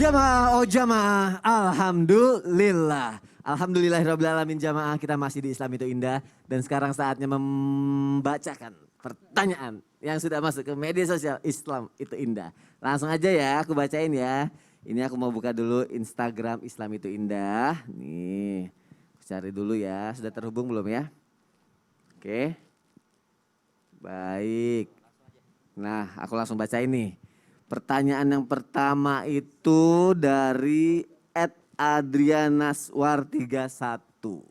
Jamaah, oh jamaah, alhamdulillah. Alhamdulillahirrahmanirrahim jamaah, kita masih di Islam itu indah. Dan sekarang saatnya membacakan pertanyaan yang sudah masuk ke media sosial Islam itu indah. Langsung aja ya, aku bacain ya. Ini aku mau buka dulu Instagram Islam itu indah. Nih, aku cari dulu ya, sudah terhubung belum ya? Oke, baik. Nah, aku langsung bacain nih. Pertanyaan yang pertama itu dari @adrianaswar31.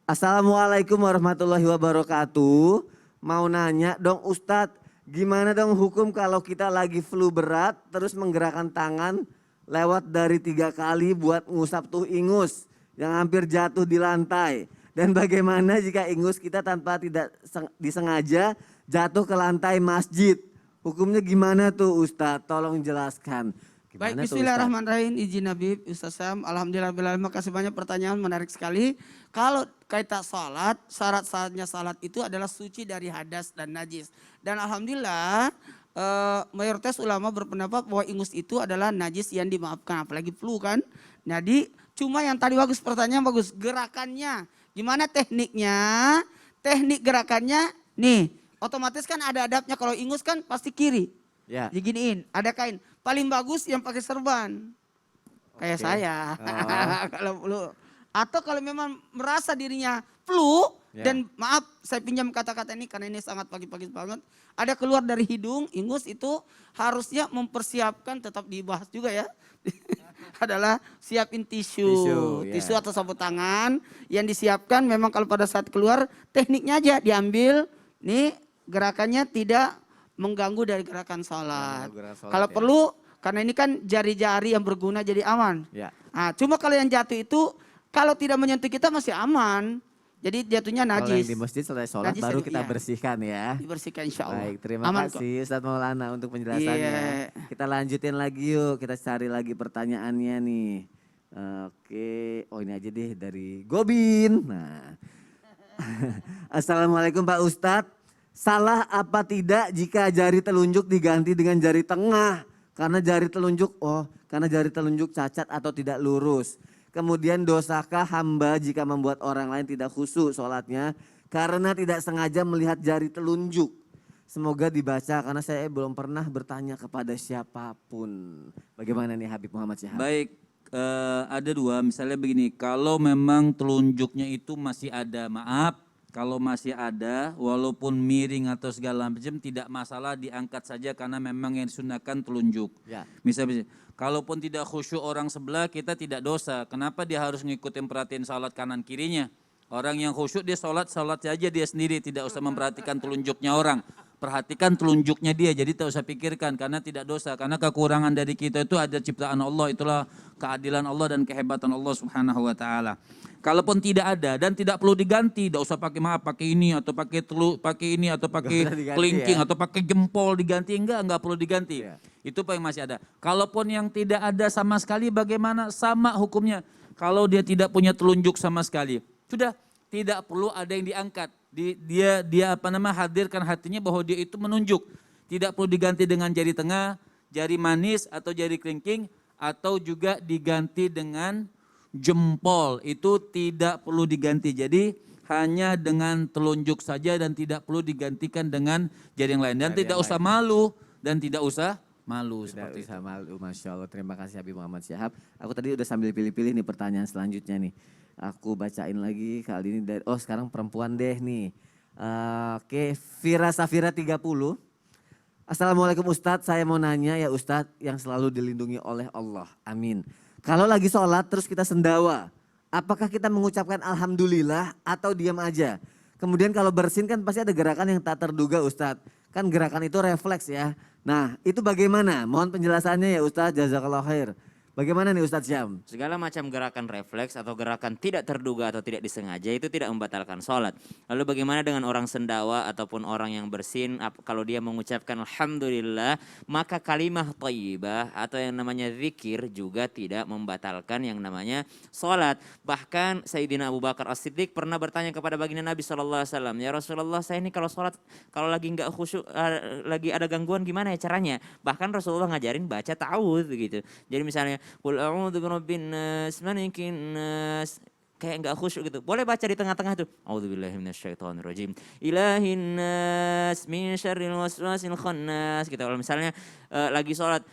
Assalamualaikum warahmatullahi wabarakatuh. Mau nanya dong Ustadz, gimana dong hukum kalau kita lagi flu berat terus menggerakkan tangan lewat dari 3 kali buat ngusap tuh ingus yang hampir jatuh di lantai. Dan bagaimana jika ingus kita tanpa tidak disengaja jatuh ke lantai masjid? Hukumnya gimana tuh Ustadz? Tolong jelaskan. Gimana Baik, bismillahirrahmanirrahim. Izin Nabi, Ustaz Sam. Alhamdulillah, makasih banyak pertanyaan menarik sekali. Kalau kaitan salat, syarat-syaratnya salat itu adalah suci dari hadas dan najis. Dan alhamdulillah mayoritas ulama berpendapat bahwa ingus itu adalah najis yang dimaafkan. Apalagi flu kan. Jadi cuma yang tadi bagus, pertanyaan bagus. Gerakannya, gimana tekniknya? Teknik gerakannya nih. Otomatis kan ada adabnya, kalau ingus kan pasti kiri. Ya. Diginiin, ada kain. Paling bagus yang pakai serban. Kayak saya. Kalau flu. Atau kalau memang merasa dirinya flu, dan maaf saya pinjam kata-kata ini karena ini sangat pagi-pagi banget. Ada keluar dari hidung, ingus itu harusnya mempersiapkan, tetap dibahas juga ya. Adalah siapin tisu atau sapu tangan yang disiapkan. Memang kalau pada saat keluar tekniknya aja diambil, nih gerakannya tidak mengganggu dari gerakan sholat. Kalau perlu, karena ini kan jari-jari yang berguna jadi aman. Ya. Nah, cuma kalau yang jatuh itu, kalau tidak menyentuh kita masih aman. Jadi jatuhnya najis. Kalau yang di masjid selesai sholat najis baru kita bersihkan ya. Dibersihkan insya Allah. Baik, terima kasih Ustadz Maulana untuk penjelasannya. Kita lanjutin lagi yuk, kita cari lagi pertanyaannya nih. Oke, oh ini aja deh dari Gobin. Nah. Assalamualaikum Pak Ustadz. Salah apa tidak jika jari telunjuk diganti dengan jari tengah? Karena jari telunjuk cacat atau tidak lurus. Kemudian dosakah hamba jika membuat orang lain tidak khusyuk sholatnya karena tidak sengaja melihat jari telunjuk? Semoga dibaca karena saya belum pernah bertanya kepada siapapun. Bagaimana nih Habib Muhammad Syihab? Baik, ada dua, misalnya begini, kalau memang telunjuknya itu masih ada, maaf. Kalau masih ada, walaupun miring atau segala macam tidak masalah, diangkat saja karena memang yang disunahkan telunjuk. Ya. Misalnya, kalaupun tidak khusyuk orang sebelah, kita tidak dosa. Kenapa dia harus ngikutin perhatiin salat kanan kirinya? Orang yang khusyuk dia salat saja dia sendiri, tidak usah memperhatikan telunjuknya orang. Perhatikan telunjuknya dia, jadi tak usah pikirkan karena tidak dosa. Karena kekurangan dari kita itu ada ciptaan Allah, itulah keadilan Allah dan kehebatan Allah Subhanahu wa taala. Kalaupun tidak ada dan tidak perlu diganti, tidak usah pakai pakai ini atau pakai pakai ini atau pakai kelingking atau pakai jempol diganti, enggak perlu diganti. Ya. Itu yang masih ada. Kalaupun yang tidak ada sama sekali, bagaimana? Sama hukumnya. Kalau dia tidak punya telunjuk sama sekali, sudah tidak perlu ada yang diangkat. Dia hadirkan hatinya bahwa dia itu menunjuk. Tidak perlu diganti dengan jari tengah, jari manis atau jari kelingking, atau juga diganti dengan jempol. Itu tidak perlu diganti. Jadi hanya dengan telunjuk saja dan tidak perlu digantikan dengan jari yang lain. Dan tidak usah malu dan tidak usah malu. Tidak usah malu, Masya Allah. Terima kasih Habib Muhammad Syihab. Aku tadi udah sambil pilih-pilih nih pertanyaan selanjutnya nih. Aku bacain lagi kali ini dari, sekarang perempuan deh nih. Oke, Vira Safira 30. Assalamualaikum Ustadz, saya mau nanya ya Ustadz yang selalu dilindungi oleh Allah. Amin. Kalau lagi sholat terus kita sendawa, apakah kita mengucapkan Alhamdulillah atau diam aja? Kemudian kalau bersin kan pasti ada gerakan yang tak terduga Ustadz. Kan gerakan itu refleks ya. Nah itu bagaimana? Mohon penjelasannya ya Ustadz, jazakallah khair. Bagaimana nih Ustadz Syam? Segala macam gerakan refleks atau gerakan tidak terduga atau tidak disengaja itu tidak membatalkan sholat. Lalu bagaimana dengan orang sendawa ataupun orang yang bersin, kalau dia mengucapkan Alhamdulillah, maka kalimah thayyibah atau yang namanya zikir juga tidak membatalkan yang namanya sholat. Bahkan Sayyidina Abu Bakar As-Siddiq pernah bertanya kepada baginda Nabi SAW, ya Rasulullah, saya ini kalau sholat, kalau lagi nggak khusyuk, lagi ada gangguan gimana ya caranya? Bahkan Rasulullah ngajarin baca ta'awudz gitu. Jadi misalnya Qul a'udzu birabbin nas, malikin nas, kayak enggak khusyuk gitu. Boleh baca di tengah-tengah tuh. A'udzubillahi minasyaitonirrajim. Ilahin nas min syarril waswasil khannas. Gitu. Kalau misalnya lagi sholat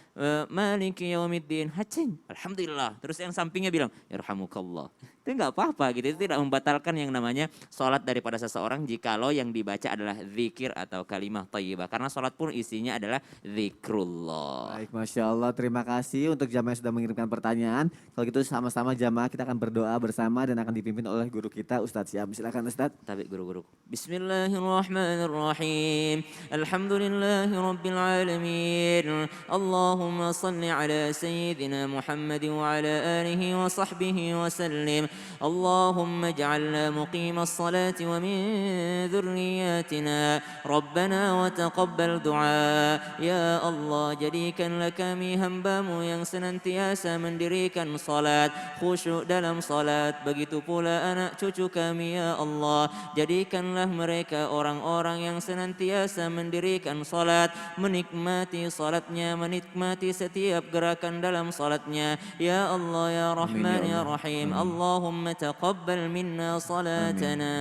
maliki yaumiddin, hacing, alhamdulillah. Terus yang sampingnya bilang yarhamukallah. Itu enggak apa-apa gitu. Itu tidak membatalkan yang namanya sholat daripada seseorang jikalau yang dibaca adalah zikir atau kalimah thayyibah. Karena sholat pun isinya adalah zikrullah. Baik, Masya Allah, terima kasih untuk jamaah yang sudah mengirimkan pertanyaan. Kalau gitu sama-sama jamaah kita akan berdoa bersama dan akan dipimpin oleh guru kita Ustadz Syam. Silakan Ustadz. Tapi guru-guru. Bismillahirrahmanirrahim. Alhamdulillahi rabbil alamin. Allahumma salli ala sayyidina Muhammad wa ala alihi wa sahbihi wa sallim. Allahumma ij'alna muqimas salati wa min dhurriyyatina. Rabbana wa taqabbal du'a. Ya Allah, jadikanlah kami hamba-Mu yang senantiasa mendirikan salat, khusyuk dalam salat. Begitu pula anak cucu kami ya Allah, jadikanlah mereka orang-orang yang senantiasa mendirikan salat, menikmati salatnya, menikmati setiap gerakan dalam salatnya. Ya Allah ya Rahman ya Rahim. Allahumma taqabbal minna salatana.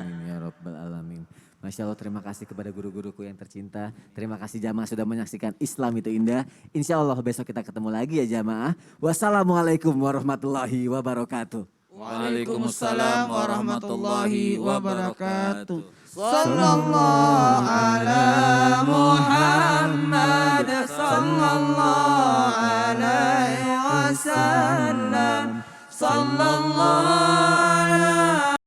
Amin ya Rabbal Alamin. Masya Allah, terima kasih kepada guru-guruku yang tercinta. Terima kasih jamaah sudah menyaksikan Islam itu indah. Insya Allah besok kita ketemu lagi ya jamaah. Wassalamualaikum warahmatullahi wabarakatuh. Waalaikumsalam warahmatullahi wabarakatuh. Sallallahu ala Muhammad, sallallahu alaihi wasallam, sallallahu